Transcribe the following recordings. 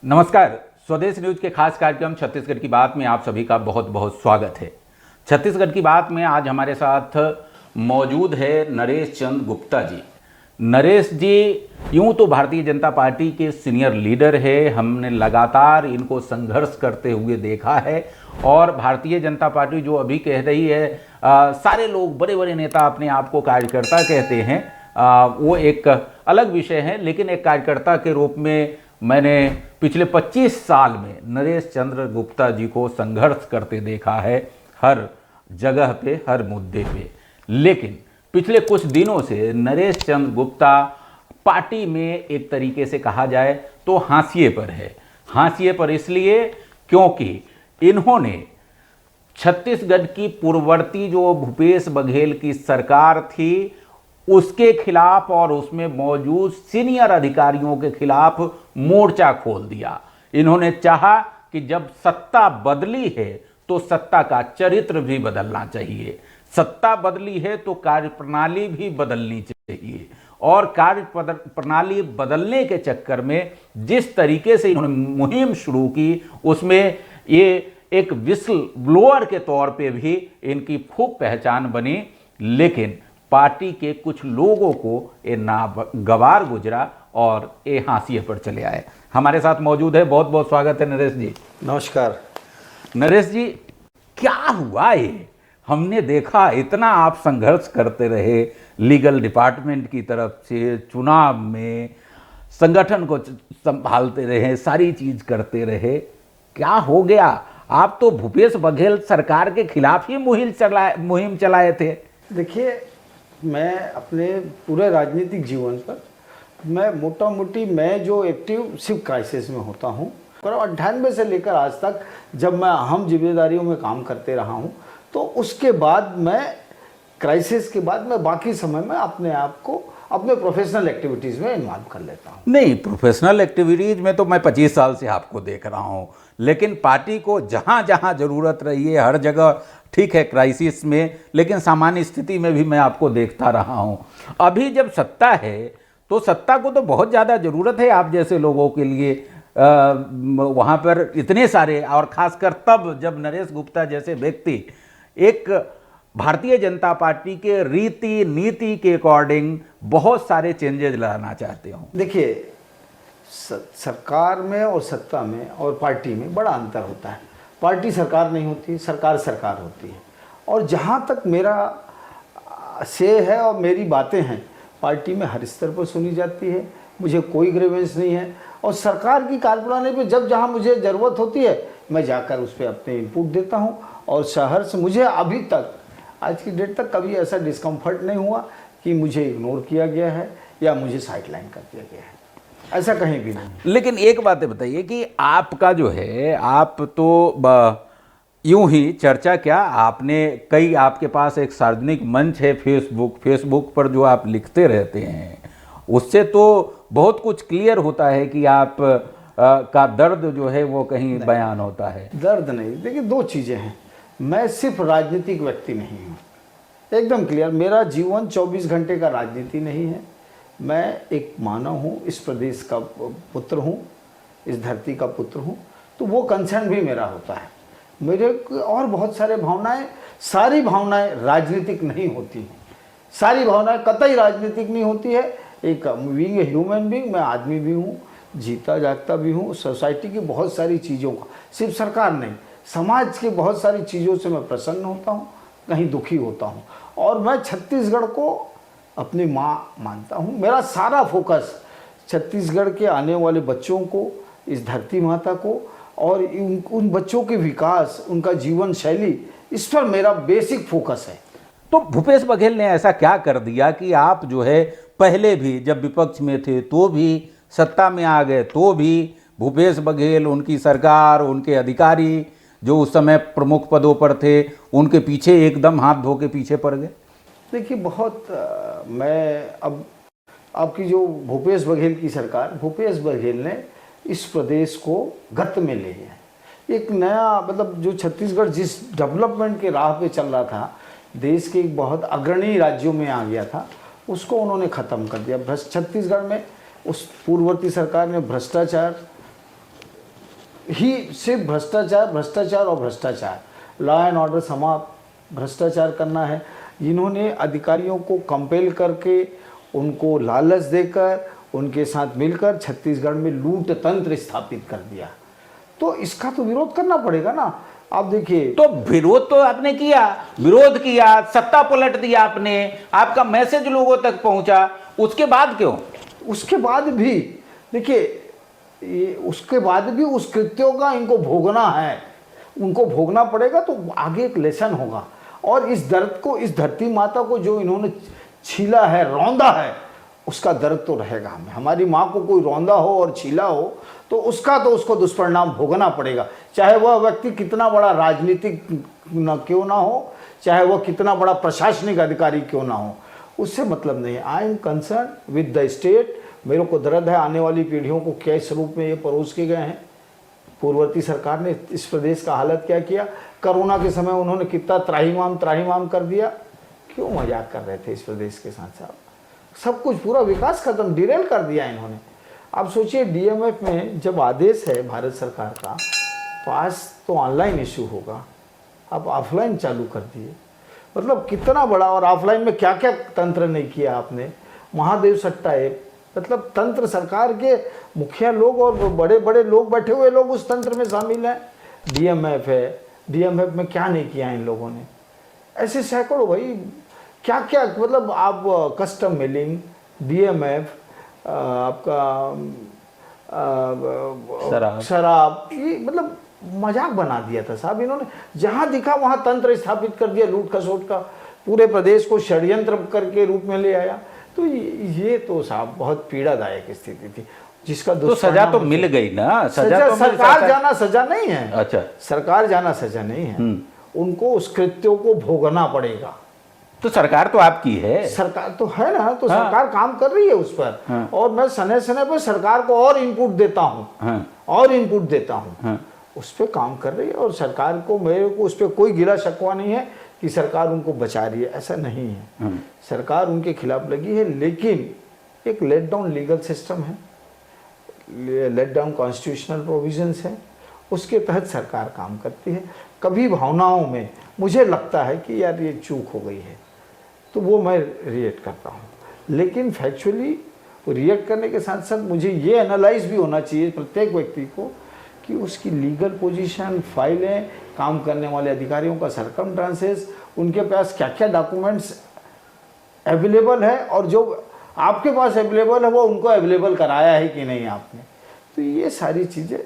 नमस्कार। स्वदेश न्यूज के खास कार्यक्रम छत्तीसगढ़ की बात में आप सभी का बहुत बहुत स्वागत है। छत्तीसगढ़ की बात में आज हमारे साथ मौजूद है नरेश चंद गुप्ता जी। नरेश जी यूं तो भारतीय जनता पार्टी के सीनियर लीडर है, हमने लगातार इनको संघर्ष करते हुए देखा है और भारतीय जनता पार्टी जो अभी कह रही है सारे लोग बड़े बड़े नेता अपने आप को कार्यकर्ता कहते हैं, वो एक अलग विषय है, लेकिन एक कार्यकर्ता के रूप में मैंने पिछले 25 साल में नरेश चंद्र गुप्ता जी को संघर्ष करते देखा है, हर जगह पे, हर मुद्दे पे। लेकिन पिछले कुछ दिनों से नरेश चंद्र गुप्ता पार्टी में एक तरीके से कहा जाए तो हाशिए पर है। हाशिए पर इसलिए क्योंकि इन्होंने छत्तीसगढ़ की पूर्ववर्ती जो भूपेश बघेल की सरकार थी उसके खिलाफ और उसमें मौजूद सीनियर अधिकारियों के खिलाफ मोर्चा खोल दिया। इन्होंने चाहा कि जब सत्ता बदली है तो सत्ता का चरित्र भी बदलना चाहिए, सत्ता बदली है तो कार्यप्रणाली भी बदलनी चाहिए। और कार्य प्रणाली बदलने के चक्कर में जिस तरीके से इन्होंने मुहिम शुरू की उसमें ये एक विसल ब्लोअर के तौर पे भी इनकी खूब पहचान बनी। लेकिन पार्टी के कुछ लोगों को ये नागवार गुजरा और ये हाशिए पर चले आए। हमारे साथ मौजूद है, बहुत बहुत स्वागत है नरेश जी। नमस्कार। नरेश जी, क्या हुआ ये? हमने देखा इतना आप संघर्ष करते रहे लीगल डिपार्टमेंट की तरफ से, चुनाव में संगठन को संभालते रहे, सारी चीज करते रहे, क्या हो गया? आप तो भूपेश बघेल सरकार के खिलाफ ही मुहिम चलाए थे। देखिए, मैं अपने पूरे राजनीतिक जीवन पर मैं मोटा मोटी मैं जो एक्टिव सिर्फ क्राइसिस में होता हूँ, पर 98 से लेकर आज तक जब मैं अहम जिम्मेदारियों में काम करते रहा हूँ, तो उसके बाद मैं क्राइसिस के बाद मैं बाकी समय में अपने आप को अपने प्रोफेशनल एक्टिविटीज़ में इन्वॉल्व कर लेता हूँ। नहीं, प्रोफेशनल एक्टिविटीज़ में तो मैं 25 साल से आपको देख रहा हूँ, लेकिन पार्टी को जहाँ जहाँ ज़रूरत रही है हर जगह, ठीक है क्राइसिस में, लेकिन सामान्य स्थिति में भी मैं आपको देखता रहा हूँ। अभी जब सत्ता है तो सत्ता को तो बहुत ज़्यादा ज़रूरत है आप जैसे लोगों के लिए। वहाँ पर इतने सारे, और ख़ासकर तब जब नरेश गुप्ता जैसे व्यक्ति एक भारतीय जनता पार्टी के रीति नीति के अकॉर्डिंग बहुत सारे चेंजेस लाना चाहते हो। देखिए, सरकार में और सत्ता में और पार्टी में बड़ा अंतर होता है। पार्टी सरकार नहीं होती, सरकार सरकार होती है। और जहाँ तक मेरा से है और मेरी बातें हैं, पार्टी में हर स्तर पर सुनी जाती है, मुझे कोई ग्रीवेंस नहीं है। और सरकार की कार्यप्रणाली पे जब जहाँ मुझे ज़रूरत होती है मैं जाकर उस पर अपने इनपुट देता हूँ। और शहर से मुझे अभी तक, आज की डेट तक कभी ऐसा डिस्कम्फर्ट नहीं हुआ कि मुझे इग्नोर किया गया है या मुझे साइडलाइन कर दिया गया है, ऐसा कहीं भी नहीं। लेकिन एक बात बताइए कि आपका जो है, आप तो यूं ही चर्चा क्या, आपने कई, आपके पास एक सार्वजनिक मंच है फेसबुक पर जो आप लिखते रहते हैं, उससे तो बहुत कुछ क्लियर होता है कि आप का दर्द जो है वो कहीं बयान होता है। दर्द नहीं, देखिए दो चीज़ें हैं। मैं सिर्फ राजनीतिक व्यक्ति नहीं हूँ, एकदम क्लियर। मेरा जीवन 24 घंटे का राजनीति नहीं है। मैं एक मानव हूँ, इस प्रदेश का पुत्र हूँ, इस धरती का पुत्र हूँ, तो वो कंसर्न भी मेरा होता है। मेरे और बहुत सारे भावनाएं, सारी भावनाएं राजनीतिक नहीं होती हैं, सारी भावनाएं कतई राजनीतिक नहीं होती है। एक बीइंग ए ह्यूमन बीइंग, मैं आदमी भी हूँ, जीता जागता भी हूँ। सोसाइटी की बहुत सारी चीज़ों का, सिर्फ सरकार नहीं, समाज की बहुत सारी चीज़ों से मैं प्रसन्न होता हूँ, कहीं दुखी होता हूँ। और मैं छत्तीसगढ़ को अपनी माँ मानता हूँ। मेरा सारा फोकस छत्तीसगढ़ के आने वाले बच्चों को, इस धरती माता को और उन बच्चों के विकास, उनका जीवन शैली, इस पर मेरा बेसिक फोकस है। तो भूपेश बघेल ने ऐसा क्या कर दिया कि आप जो है पहले भी जब विपक्ष में थे तो भी, सत्ता में आ गए तो भी, भूपेश बघेल, उनकी सरकार, उनके अधिकारी जो उस समय प्रमुख पदों पर थे, उनके पीछे एकदम हाथ धो के पीछे पड़ गए? देखिए, बहुत मैं अब आपकी जो भूपेश बघेल की सरकार, भूपेश बघेल ने इस प्रदेश को गत में ले गया। एक नया, मतलब जो छत्तीसगढ़ जिस डेवलपमेंट के राह पे चल रहा था, देश के एक बहुत अग्रणी राज्यों में आ गया था, उसको उन्होंने ख़त्म कर दिया। छत्तीसगढ़ में उस पूर्ववर्ती सरकार ने भ्रष्टाचार ही सिर्फ भ्रष्टाचार, भ्रष्टाचार और भ्रष्टाचार, लॉ एंड ऑर्डर समाप्त, भ्रष्टाचार करना है। इन्होंने अधिकारियों को कंपेल करके, उनको लालच देकर, उनके साथ मिलकर छत्तीसगढ़ में लूट तंत्र स्थापित कर दिया। तो इसका तो विरोध करना पड़ेगा ना। आप देखिए, तो विरोध तो आपने किया, विरोध किया, सत्ता पलट दिया आपने, आपका मैसेज लोगों तक पहुंचा, उसके बाद क्यों? उसके बाद भी देखिए, उसके बाद भी उस कृत्यों का इनको भोगना है, उनको भोगना पड़ेगा। तो आगे एक लेसन होगा। और इस दर्द को, इस धरती माता को जो इन्होंने छीला है, रौंदा है, उसका दर्द तो रहेगा हमें। हमारी माँ को कोई रौंदा हो और छीला हो तो उसको दुष्परिणाम भोगना पड़ेगा, चाहे वह व्यक्ति कितना बड़ा राजनीतिक क्यों ना हो, चाहे वह कितना बड़ा प्रशासनिक अधिकारी क्यों ना हो, उससे मतलब नहीं है। I am concern with the state. मेरे को दर्द है आने वाली पीढ़ियों को किस रूप में ये परोस के गए हैं। पूर्ववर्ती सरकार ने इस प्रदेश का हालत क्या किया। कोरोना के समय उन्होंने कितना त्राहिमाम कर दिया। क्यों मजाक कर रहे थे इस प्रदेश के साथ साहब? सब कुछ, पूरा विकास खत्म, डिरेल कर दिया इन्होंने। आप सोचिए, डीएमएफ में जब आदेश है भारत सरकार का पास, तो ऑनलाइन इशू होगा, आप ऑफलाइन चालू कर दिए। मतलब कितना बड़ा, और ऑफलाइन में क्या क्या तंत्र नहीं किया आपने। महादेव सट्टा ऐप, मतलब तंत्र सरकार के मुखिया लोग और बड़े बड़े लोग बैठे हुए लोग उस तंत्र में शामिल हैं। डीएमएफ है, डीएमएफ में क्या नहीं किया इन लोगों ने। ऐसे सैकड़ों, भाई क्या क्या, मतलब आप कस्टम मिलिंग, डीएमएफ, आपका शराब, ये मतलब मजाक बना दिया था साहब इन्होंने। जहां दिखा वहां तंत्र स्थापित कर दिया, लूट खसोट का, पूरे प्रदेश को षड्यंत्र करके रूप में ले आया। तो ये तो साहब बहुत पीड़ादायक स्थिति थी, जिसका तो सजा तो मिल गई ना। सजा तो सरकार जाना सजा नहीं है। अच्छा, सरकार जाना सजा नहीं है, उनको उस कृत्यों को भोगना पड़ेगा। तो सरकार तो आपकी है, सरकार तो है ना, तो सरकार काम कर रही है उस पर। और मैं समय समय पर सरकार को और इनपुट देता हूँ, और इनपुट देता हूँ, उस पर काम कर रही है। और सरकार को, मेरे को उस पर कोई गिला शिकवा नहीं है कि सरकार उनको बचा रही है, ऐसा नहीं है। सरकार उनके खिलाफ लगी है, लेकिन एक लेट डाउन लीगल सिस्टम है, लेट डाउन कॉन्स्टिट्यूशनल प्रोविजंस है, उसके तहत सरकार काम करती है। कभी भावनाओं में मुझे लगता है कि यार ये चूक हो गई है, तो वो मैं रिएक्ट करता हूँ। लेकिन फैक्चुअली रिएक्ट करने के साथ साथ मुझे ये एनालाइज भी होना चाहिए प्रत्येक व्यक्ति को कि उसकी लीगल पोजीशन, फाइलें, काम करने वाले अधिकारियों का सरकमस्टांसेस, उनके पास क्या क्या डॉक्यूमेंट्स अवेलेबल है, और जो आपके पास अवेलेबल है वो उनको अवेलेबल कराया है कि नहीं आपने। तो ये सारी चीज़ें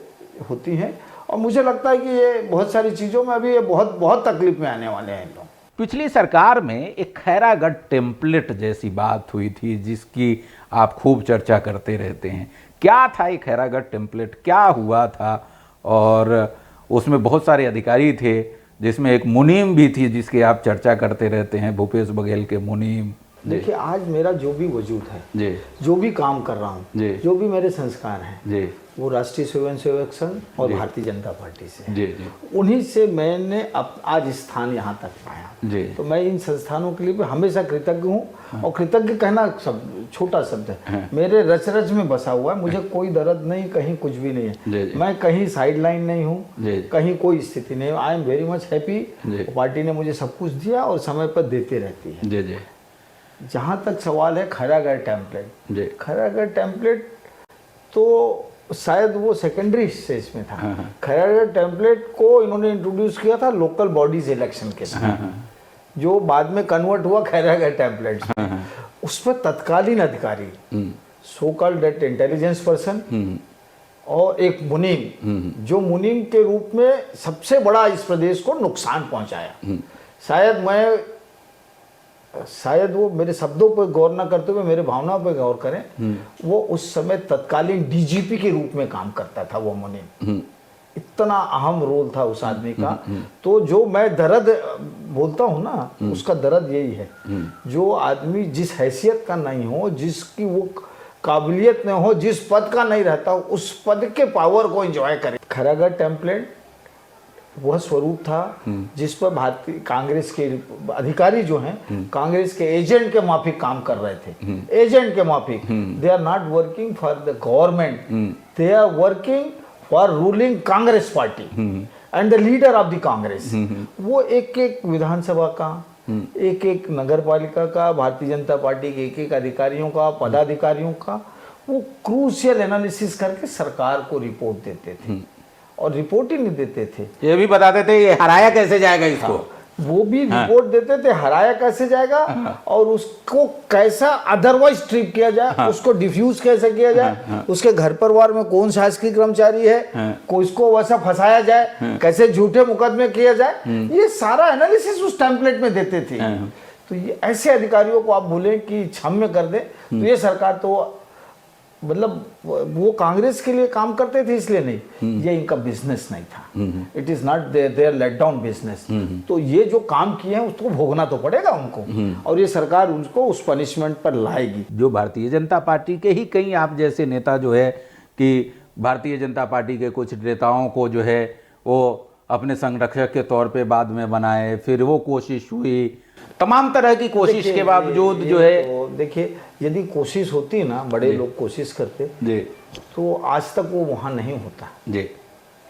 होती हैं, और मुझे लगता है कि ये बहुत सारी चीज़ों में अभी ये बहुत तकलीफ में आने वाले हैं लोग। पिछली सरकार में एक खैरागढ़ टेम्पलेट जैसी बात हुई थी, जिसकी आप खूब चर्चा करते रहते हैं। क्या था ये खैरागढ़ टेम्पलेट, क्या हुआ था? और उसमें बहुत सारे अधिकारी थे, जिसमें एक मुनीम भी थी जिसकी आप चर्चा करते रहते हैं, भूपेश बघेल के मुनीम। देखिए, आज मेरा जो भी वजूद है जी, जो भी काम कर रहा हूँ, जो भी मेरे संस्कार हैं जी, वो राष्ट्रीय स्वयंसेवक संघ और भारतीय जनता पार्टी से जी, जी, उन्हीं से मैंने आज स्थान यहाँ तक पाया। जी। तो मैं इन संस्थानों के लिए हमेशा कृतज्ञ हूँ। और कृतज्ञ कहना सब छोटा शब्द है, मेरे रच रच में बसा हुआ है। मुझे कोई दर्द नहीं, कहीं कुछ भी नहीं है, मैं कहीं साइड लाइन नहीं हूँ, कहीं कोई स्थिति नहीं। I am very much happy. Party ने मुझे सब कुछ दिया और समय पर देते रहती है। जी, जी। जहाँ तक सवाल है खैरागढ़ टेम्पलेट, खैरागढ़ टेम्पलेट तो शायद वो सेकेंडरी स्टेज में था। खैरागढ़ टेम्पलेट को इन्होंने इंट्रोड्यूस किया था लोकल बॉडीज इलेक्शन के समय, जो बाद में कन्वर्ट हुआ खैरागढ़ टेम्पलेट। उस पर तत्कालीन अधिकारी, so called that intelligence person, और एक मुनीम, जो मुनीम के रूप में सबसे बड़ा इस प्रदेश को नुकसान पहुंचाया। शायद वो मेरे शब्दों पर गौर न करते हुए मेरे भावनाओं पर गौर करें। वो उस समय तत्कालीन डीजीपी के रूप में काम करता था वो मुनीम। इतना अहम रोल था उस आदमी का। तो जो मैं दर्द बोलता हूँ ना, उसका दर्द यही है, जो आदमी जिस हैसियत का नहीं हो, जिसकी वो काबिलियत न हो, जिस पद का नहीं रहता हो, उस पद के पावर को एंजॉय करे। खैरागढ़ टेम्पलेट वह स्वरूप था जिस पर भारतीय कांग्रेस के अधिकारी जो हैं, कांग्रेस के एजेंट के माफिक काम कर रहे थे। एजेंट के माफिक, they are not working for the government, they are working for ruling Congress party and the leader of the Congress, वो एक एक विधानसभा का, एक एक नगर पालिका का, भारतीय जनता पार्टी के एक एक अधिकारियों का, पदाधिकारियों का वो क्रूशियल एनालिसिस करके सरकार को रिपोर्ट देते थे। और रिपोर्ट ही नहीं देते थे, ये भी बताते थे ये हराया कैसे जाएगा इसको। वो भी रिपोर्ट देते थे हराया कैसे जाएगा और उसको कैसा अदरवाइज ट्रीट किया जाए, उसको डिफ्यूज कैसे किया जाए, उसके घर परिवार में कौन शासकीय कर्मचारी है, को इसको वैसा फंसाया जाए, कैसे झूठे मुकदमे किया जाए, ये सारा एनालिसिस उस टेम्पलेट में देते थे। तो ये ऐसे अधिकारियों को आप बोले कि क्षम्य कर दें, तो ये सरकार तो मतलब वो कांग्रेस के लिए काम करते थे इसलिए नहीं, ये इनका बिजनेस नहीं था। It is not their let down business. तो ये जो काम किए हैं उसको भोगना तो पड़ेगा उनको, और ये सरकार उनको उस पनिशमेंट पर लाएगी। जो भारतीय जनता पार्टी के ही कई आप जैसे नेता जो है कि भारतीय जनता पार्टी के कुछ नेताओं को जो है वो अपने संरक्षक के तौर पे बाद में बनाए, फिर वो कोशिश हुई, तमाम तरह की कोशिश के बावजूद जो है तो देखिए यदि कोशिश होती ना, बड़े लोग कोशिश करते जी, तो आज तक वो वहाँ नहीं होता जी,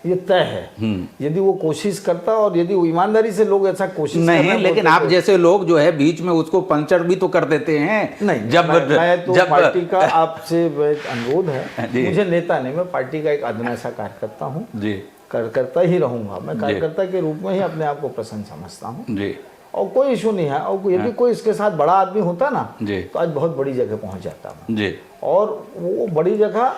ये तय है। यदि वो कोशिश करता और यदि वो ईमानदारी से लोग ऐसा कोशिश नहीं, लेकिन आप जैसे लोग जो है बीच में उसको पंचर भी तो कर देते हैं। नहीं, जब मैं तो पार्टी का आपसे अनुरोध है, मुझे नेता नहीं, मैं पार्टी का एक अदना सा कार्यकर्ता हूँ जी, करता ही रहूंगा। मैं कार्यकर्ता के रूप में ही अपने आप को प्रसन्न समझता हूँ जी, और कोई इशू नहीं है। और यदि कोई इसके साथ बड़ा आदमी होता ना जी, तो आज बहुत बड़ी जगह पहुंच जाता मैं जी, और वो बड़ी जगह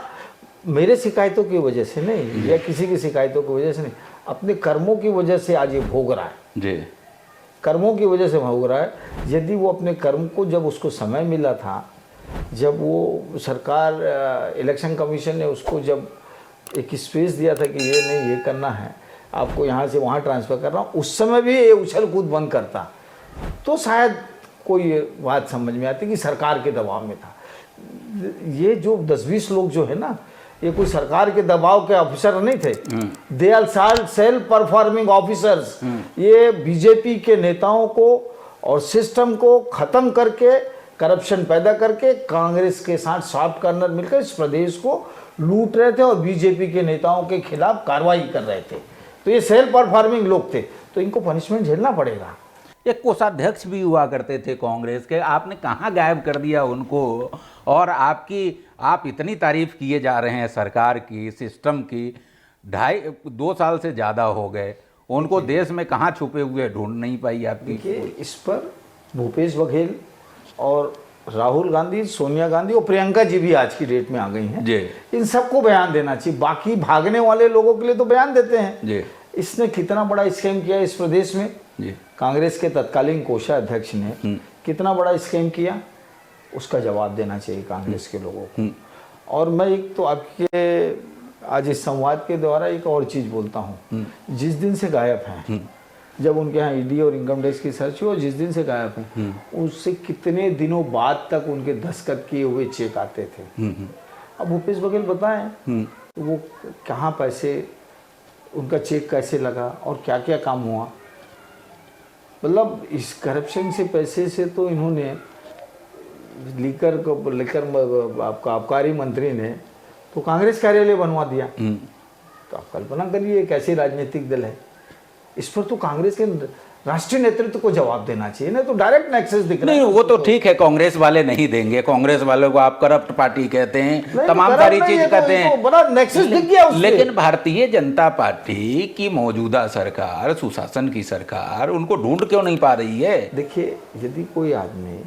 मेरे शिकायतों की वजह से नहीं या किसी की शिकायतों की वजह से नहीं, अपने कर्मों की वजह से आज ये भोग रहा है। जी, कर्मों की वजह से भोग रहा है। यदि वो अपने कर्म को, जब उसको समय मिला था, जब वो सरकार इलेक्शन कमीशन ने उसको जब एक स्पेस दिया था कि ये नहीं, ये करना है आपको, यहाँ से वहाँ ट्रांसफ़र करना, उस समय भी ये उछल कूद बंद करता तो शायद कोई बात समझ में आती कि सरकार के दबाव में था। ये जो 10-20 लोग जो है ना, ये कोई सरकार के दबाव के ऑफिसर नहीं थे, they are self performing officers. ये बीजेपी के नेताओं को और सिस्टम को ख़त्म करके, करप्शन पैदा करके कांग्रेस के साथ सॉफ्ट कॉर्नर मिलकर इस प्रदेश को लूट रहे थे और बीजेपी के नेताओं के खिलाफ कार्रवाई कर रहे थे। तो ये सेल्फ परफॉर्मिंग लोग थे, तो इनको पनिशमेंट झेलना पड़ेगा। एक कोषाध्यक्ष भी हुआ करते थे कांग्रेस के, आपने कहाँ गायब कर दिया उनको? और आप इतनी तारीफ किए जा रहे हैं सरकार की, सिस्टम की, 2 साल से ज़्यादा हो गए, उनको देश में कहाँ छुपे हुए ढूंढ नहीं पाई आपकी? देखिए इस पर भूपेश बघेल और राहुल गांधी, सोनिया गांधी और प्रियंका जी भी आज की डेट में आ गई हैं जी, इन सबको बयान देना चाहिए। बाकी भागने वाले लोगों के लिए तो बयान देते हैं जी, इसने कितना बड़ा स्कैम किया इस प्रदेश में। जी, कांग्रेस के तत्कालीन कोषाध्यक्ष ने कितना बड़ा स्कैम किया, उसका जवाब देना चाहिए कांग्रेस के लोगों को। और मैं एक तो आपके आज इस संवाद के द्वारा एक और चीज़ बोलता हूँ, जिस दिन से गायब हैं, जब उनके यहाँ ईडी और इनकम टैक्स की सर्च हुई और जिस दिन से गायब हैं, उससे कितने दिनों बाद तक उनके दस्तखत किए हुए चेक आते थे। अब भूपेश बघेल बताएं वो कहाँ पैसे, उनका चेक कैसे लगा और क्या क्या काम हुआ। मतलब इस करप्शन से, पैसे से तो इन्होंने लेकर आपका आबकारी मंत्री ने तो कांग्रेस कार्यालय बनवा दिया। तो आप कल्पना करिए कैसे राजनीतिक दल है। इस पर तो कांग्रेस के राष्ट्रीय नेतृत्व को जवाब देना चाहिए ना, तो डायरेक्ट नेक्सस दिख रहा है। नहीं, वो तो ठीक है, कांग्रेस वाले नहीं देंगे, कांग्रेस वालों को आप करप्ट पार्टी कहते हैं, तमाम सारी चीज कहते हैं, बड़ा नेक्सस दिख गया उससे। लेकिन भारतीय जनता पार्टी की मौजूदा सरकार, सुशासन की सरकार, उनको ढूंढ क्यों नहीं पा रही है? देखिए यदि कोई आदमी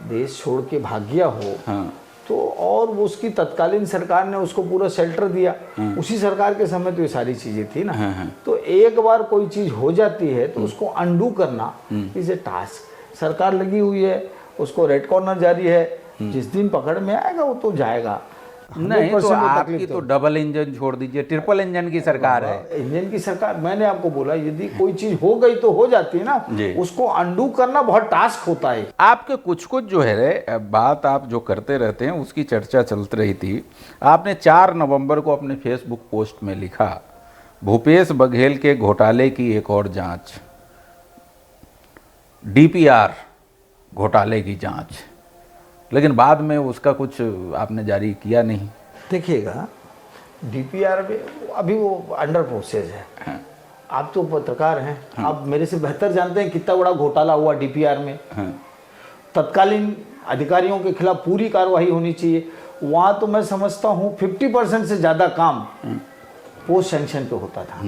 देश छोड़ के भाग गया हो तो, और वो उसकी तत्कालीन सरकार ने उसको पूरा शेल्टर दिया, उसी सरकार के समय तो ये सारी चीजें थी ना। तो एक बार कोई चीज हो जाती है तो उसको अंडू करना इज ए टास्क। सरकार लगी हुई है, उसको रेड कॉर्नर जारी है, जिस दिन पकड़ में आएगा वो तो जाएगा। नहीं तो आपकी तो डबल इंजन छोड़ दीजिए, ट्रिपल इंजन की सरकार है। इंजन की सरकार, मैंने आपको बोला यदि कोई चीज हो गई तो हो जाती है ना, उसको अंडू करना बहुत टास्क होता है। आपके कुछ जो है बात आप जो करते रहते हैं उसकी चर्चा चलती रही थी। आपने 4 नवंबर को अपने फेसबुक पोस्ट में लिखा, भूपेश बघेल के घोटाले की एक और जांच, डीपीआर घोटाले की जांच, लेकिन बाद में उसका कुछ आपने जारी किया नहीं। देखिएगा डीपीआर में अभी वो अंडर प्रोसेस है। हाँ। आप तो पत्रकार हैं, आप मेरे से बेहतर जानते हैं कितना बड़ा घोटाला हुआ डीपीआर में। हाँ। तत्कालीन अधिकारियों के खिलाफ पूरी कार्रवाई होनी चाहिए। वहाँ तो मैं समझता हूँ 50% से ज़्यादा काम पोस्ट सैंक्शन पे होता था,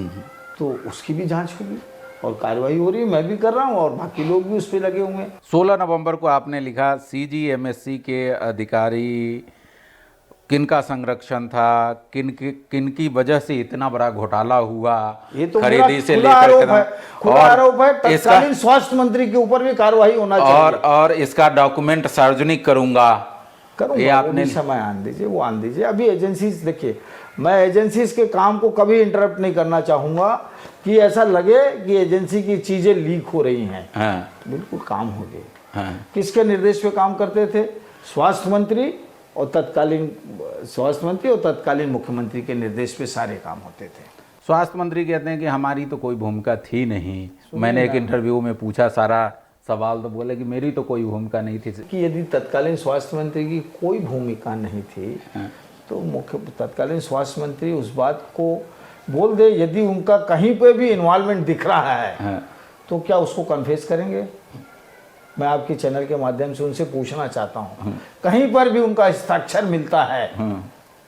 तो उसकी भी जांच होगी और कार्रवाई हो रही है। मैं भी कर रहा हूँ और बाकी लोग भी उस पर लगे हुए हैं। 16 नवंबर को आपने लिखा सीजीएमएससी के अधिकारी किनका संरक्षण था, किनकी वजह से इतना बड़ा घोटाला हुआ, ये तो खरीदी से खुला लेकर आरोप है, खुला आरोप है। इसका तत्कालीन स्वास्थ्य मंत्री के ऊपर भी कार्रवाई होना चाहिए और इसका डॉक्यूमेंट सार्वजनिक करूंगा। ये आपने समय आन दीजिए, वो आन दीजिए। अभी एजेंसीज, देखिए मैं एजेंसीज के काम को कभी इंटरप्ट नहीं करना चाहूँगा कि ऐसा लगे कि एजेंसी की चीज़ें लीक हो रही हैं। हाँ। बिल्कुल काम हो गए। हाँ। किसके निर्देश पे काम करते थे? स्वास्थ्य मंत्री और तत्कालीन मुख्यमंत्री के निर्देश पे सारे काम होते थे। स्वास्थ्य मंत्री कहते हैं कि हमारी तो कोई भूमिका थी नहीं। मैंने एक इंटरव्यू में पूछा सारा सवाल, तो बोले कि मेरी तो कोई भूमिका नहीं थी। कि यदि तत्कालीन स्वास्थ्य मंत्री की कोई भूमिका नहीं थी तो तत्कालीन स्वास्थ्य मंत्री उस बात को बोल दे। यदि उनका कहीं पे भी इन्वॉल्वमेंट दिख रहा है तो क्या उसको कन्फेस करेंगे? मैं आपके चैनल के माध्यम से उनसे पूछना चाहता हूँ, कहीं पर भी उनका हस्ताक्षर मिलता है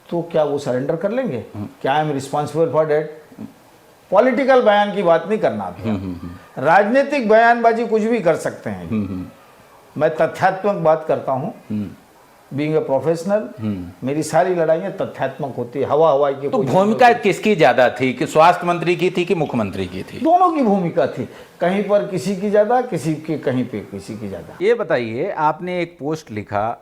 तो क्या वो सरेंडर कर लेंगे? क्या I am responsible for that? Political बयान की बात नहीं करना अभी। राजनीतिक बयानबाजी कुछ भी कर सकते हैं। मैं तथ्यात्मक बात करता हूँ। बीइंग ए प्रोफेशनल, मेरी सारी लड़ाइयाँ तथ्यात्मक होती है। हवाई की तो भूमिका किसकी ज्यादा थी, कि स्वास्थ्य मंत्री की थी कि मुख्यमंत्री की थी? दोनों की भूमिका थी, कहीं पर किसी की ज्यादा, किसी की कहीं पे किसी की ज्यादा। ये बताइए, आपने एक पोस्ट लिखा,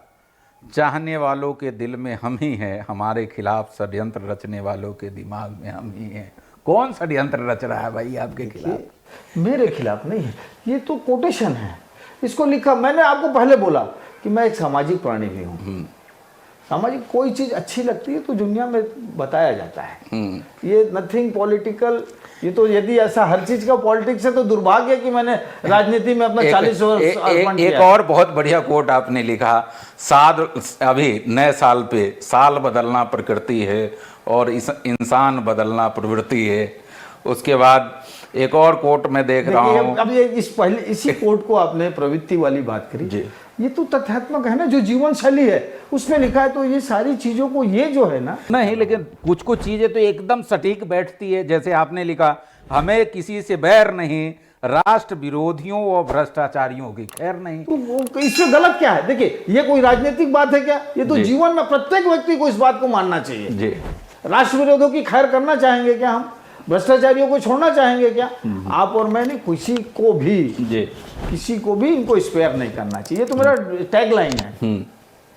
चाहने वालों के दिल में हम ही हैं, हमारे खिलाफ षड्यंत्र रचने वालों के दिमाग में हम ही हैं। कौन षड्यंत्र रच रहा है भाई आपके खिलाफ? मेरे खिलाफ नहीं है, ये तो कोटेशन है। इसको लिखा, मैंने आपको पहले बोला कि मैं एक सामाजिक प्राणी भी हूँ। सामाजिक कोई चीज़ अच्छी लगती है तो दुनिया में बताया जाता है। ये नथिंग पॉलिटिकल। ये तो यदि ऐसा हर चीज़ का पॉलिटिक्स है तो दुर्भाग्य है कि मैंने राजनीति में अपना 40 वर्ष अर्पण किया। एक और बहुत बढ़िया कोट आपने लिखा, अभी नए साल पे, साल बदलना प्रकृति है और इंसान बदलना प्रवृत्ति है। उसके बाद एक और कोट में देख रहा हूँ। अब ये इसी कोट को आपने प्रवृत्ति वाली बात करी जी। ये तो तथ्यात्मक है ना, जो जीवन शैली है उसमें लिखा है। तो ये सारी चीजों को, ये जो है ना, नहीं, लेकिन कुछ कुछ चीजें तो एकदम सटीक बैठती है। जैसे आपने लिखा, हमें किसी से बैर नहीं, राष्ट्र विरोधियों और भ्रष्टाचारियों की खैर नहीं। तो इसमें गलत क्या है? देखिए, ये कोई राजनीतिक बात है क्या? ये तो जीवन में प्रत्येक व्यक्ति को इस बात को मानना चाहिए जी। राष्ट्र विरोधियों की खैर करना चाहेंगे क्या हम? भ्रष्टाचारियों को छोड़ना चाहेंगे क्या? आप और मैं नहीं, किसी को भी इनको स्पेयर नहीं करना चाहिए। ये तो मेरा टैगलाइन है।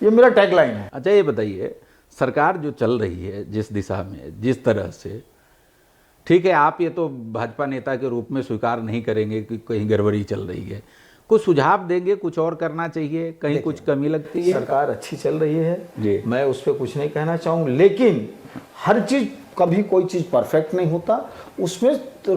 ये मेरा टैगलाइन है। अच्छा, ये बताइए, सरकार जो चल रही है जिस दिशा में, जिस तरह से, ठीक है, आप ये तो भाजपा नेता के रूप में स्वीकार नहीं करेंगे कि कहीं गड़बड़ी चल रही है, कुछ सुझाव देंगे, कुछ और करना चाहिए, कहीं कुछ कमी लगती है? सरकार अच्छी चल रही है जी, मैं उस पर कुछ नहीं कहना चाहूँ, लेकिन हर चीज, कभी कोई चीज परफेक्ट नहीं होता, उसमें तो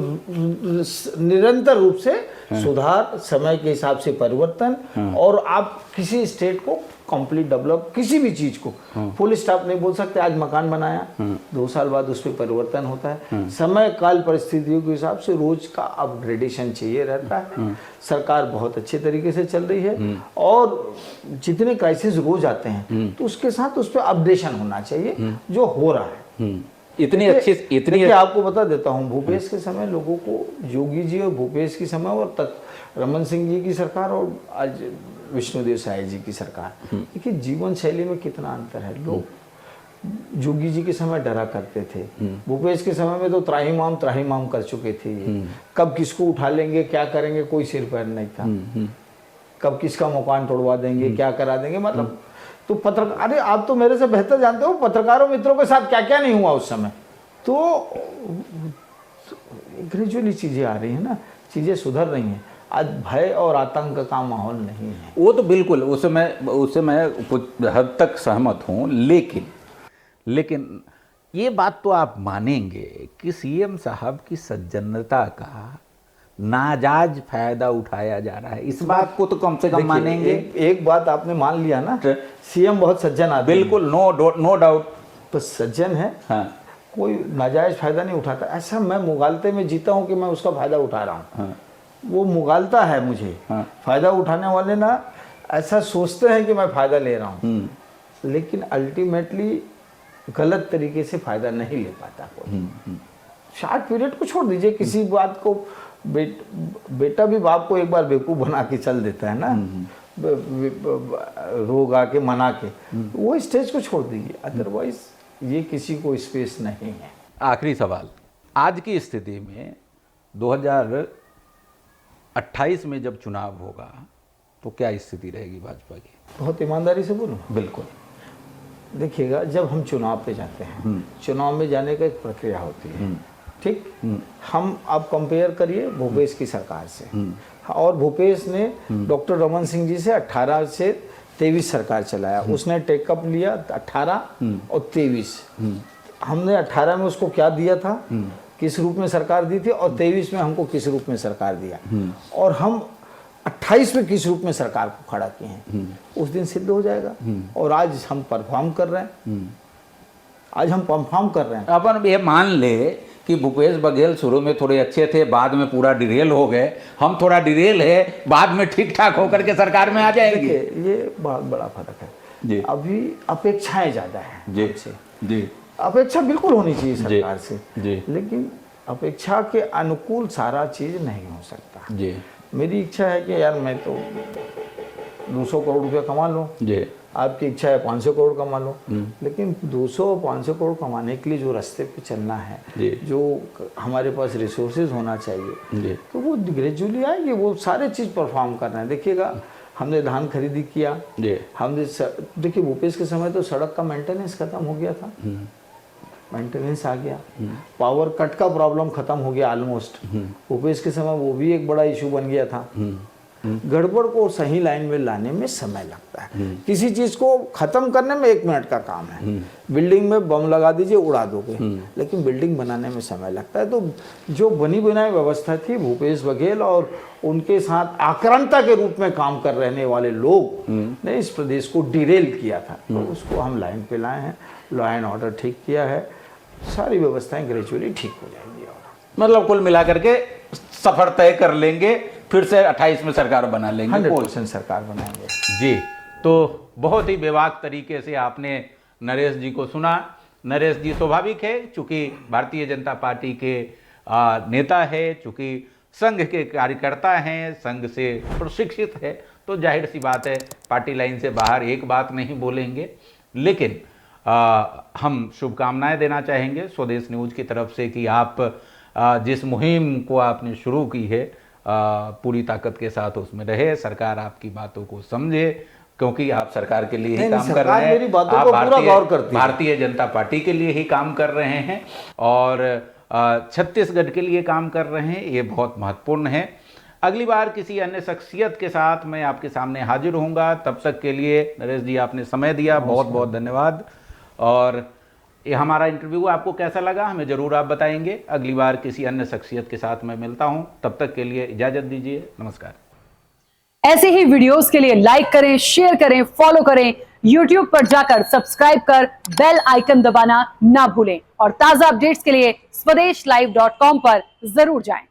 निरंतर रूप से सुधार, समय के हिसाब से परिवर्तन, और आप किसी स्टेट को कंप्लीट डेवलप, किसी भी चीज को फुल स्टॉप नहीं बोल सकते। आज मकान बनाया, 2 साल बाद उस पर परिवर्तन होता है। समय काल परिस्थितियों के हिसाब से रोज का अपग्रेडेशन चाहिए रहता है। सरकार बहुत अच्छे तरीके से चल रही है, और जितने क्राइसिस रोज आते हैं तो उसके साथ उस पर अपडेशन होना चाहिए, जो हो रहा है। इतनी आपको बता देता हूँ, भूपेश के समय लोगों को, योगी जी और भूपेश के समय, और रमन सिंह जी की सरकार, और आज विष्णुदेव साय जी की सरकार, देखिए जीवन शैली में कितना अंतर है। लोग योगी जी के समय डरा करते थे, भूपेश के समय में तो त्राहिमाम कर चुके थे। कब किसको उठा लेंगे, क्या करेंगे, कोई सिर पैर नहीं था। कब किसका मकान तोड़वा देंगे, क्या करा देंगे, मतलब। तो पत्रकार, अरे आप तो मेरे से बेहतर जानते हो पत्रकारों मित्रों के साथ क्या क्या नहीं हुआ उस समय। तो ग्रेजुअली चीजें आ रही है ना, चीजें सुधर रही हैं। आज भय और आतंक का माहौल नहीं है। वो तो बिल्कुल, उससे मैं कुछ हद तक सहमत हूँ, लेकिन ये बात तो आप मानेंगे कि सीएम साहब की सज्जनता का नाजायज फायदा उठाया जा रहा है। इस बात को तो कम से कम मानेंगे। एक बात आपने मान लिया ना, सीएम बहुत सज्जन आदमी, बिल्कुल, नो डाउट, तो सज्जन है। हाँ। कोई नाजायज़ फ़ायदा नहीं उठाता। ऐसा मैं मुगालते में जीता हूँ कि मैं उसका फ़ायदा उठा रहा हूँ। हाँ। वो मुगालता है मुझे। हाँ। फ़ायदा उठाने वाले ना ऐसा सोचते हैं कि मैं फ़ायदा ले रहा हूँ, लेकिन अल्टीमेटली गलत तरीके से फ़ायदा नहीं ले पाता कोई। शॉर्ट पीरियड को छोड़ दीजिए, किसी बात को बेटा भी बाप को एक बार बेवकूफ़ बना के चल देता है ना, रोग आके मना के, वो स्टेज को छोड़ दीजिए। अदरवाइज ये किसी को स्पेस नहीं है। आखिरी सवाल, आज की स्थिति में 2028 में जब चुनाव होगा तो क्या स्थिति रहेगी भाजपा की? बहुत ईमानदारी से बोलूँ, बिल्कुल। देखिएगा, जब हम चुनाव पे जाते हैं, चुनाव में जाने का एक प्रक्रिया होती है, ठीक। हम आप कंपेयर करिए भूपेश की सरकार से, और भूपेश ने डॉक्टर रमन सिंह जी से 18 से 23 सरकार चलाया। उसने टेकअप लिया 18 और 23। हमने 18 में उसको क्या दिया था, किस रूप में सरकार दी थी, और 23 में हमको किस रूप में सरकार दिया, और हम 28 में किस रूप में सरकार को खड़ा किए हैं, उस दिन सिद्ध हो जाएगा। और आज हम परफॉर्म कर रहे हैं, आज हम परफॉर्म कर रहे हैं। अपन ये मान ले कि भूपेश बघेल शुरू में थोड़े अच्छे थे, बाद में पूरा डिरेल हो गए, हम थोड़ा डिरेल है, बाद में ठीक ठाक होकर के सरकार में आ जाएंगे। ये बहुत बड़ा फर्क है जी। अभी अपेक्षाएं ज़्यादा हैं जी हमसे। जी। अपेक्षा बिल्कुल होनी चाहिए सरकार से जी। लेकिन अपेक्षा के अनुकूल सारा चीज़ नहीं हो सकता। जी। मेरी इच्छा है कि यार मैं तो 200 करोड़ रुपया कमा लूँ, जी। आपकी इच्छा है 500 करोड़ कमा लो, लेकिन 200 और 500 करोड़ कमाने के लिए जो रास्ते पे चलना है, जो हमारे पास रिसोर्सेज होना चाहिए, तो वो ग्रेजुअली आएंगे। वो सारे चीज़ परफॉर्म करना है। देखिएगा, हमने धान खरीदी किया, हमने देखिए भूपेश के समय तो सड़क का मेंटेनेंस खत्म हो गया था, मेंटेनेंस आ गया। पावर कट का प्रॉब्लम खत्म हो गया ऑलमोस्ट। भूपेश के समय वो भी एक बड़ा इशू बन गया था। गड़बड़ को सही लाइन में लाने में समय लगता है। किसी चीज़ को ख़त्म करने में 1 मिनट का काम है। बिल्डिंग में बम लगा दीजिए, उड़ा दोगे, लेकिन बिल्डिंग बनाने में समय लगता है। तो जो बनी बनाई व्यवस्था थी, भूपेश बघेल और उनके साथ आक्रांता के रूप में काम कर रहने वाले लोग ने इस प्रदेश को डिरेल किया था, तो उसको हम लाइन पे लाए हैं। लॉ एंड ऑर्डर ठीक किया है, सारी व्यवस्थाएं ग्रेजुअली ठीक हो जाएंगी। और मतलब कुल मिलाकर के सफर तय कर लेंगे, फिर से 28 में सरकार बना लेंगे, 100% सरकार बनाएंगे। जी। तो बहुत ही बेबाक तरीके से आपने नरेश जी को सुना। नरेश जी स्वाभाविक है, चूंकि भारतीय जनता पार्टी के नेता है, चूंकि संघ के कार्यकर्ता हैं, संघ से प्रशिक्षित है, तो जाहिर सी बात है पार्टी लाइन से बाहर एक बात नहीं बोलेंगे। लेकिन हम शुभकामनाएं देना चाहेंगे स्वदेश न्यूज़ की तरफ से कि आप जिस मुहिम को आपने शुरू की है पूरी ताकत के साथ उसमें रहे, सरकार आपकी बातों को समझे, क्योंकि आप सरकार के लिए ही काम कर रहे हैं। मेरी बातों को पूरा गौर करती है। भारतीय जनता पार्टी के लिए ही काम कर रहे हैं और छत्तीसगढ़ के लिए काम कर रहे हैं, ये बहुत महत्वपूर्ण है। अगली बार किसी अन्य शख्सियत के साथ मैं आपके सामने हाजिर होऊंगा। तब तक के लिए नरेश जी आपने समय दिया, बहुत बहुत धन्यवाद। और ये हमारा इंटरव्यू आपको कैसा लगा हमें ज़रूर आप बताएंगे। अगली बार किसी अन्य शख्सियत के साथ मैं मिलता हूं, तब तक के लिए इजाज़त दीजिए, नमस्कार। ऐसे ही वीडियोस के लिए लाइक करें, शेयर करें, फॉलो करें, YouTube पर जाकर सब्सक्राइब कर बेल आइकन दबाना ना भूलें और ताज़ा अपडेट्स के लिए SwadeshLive.com पर जरूर जाएं।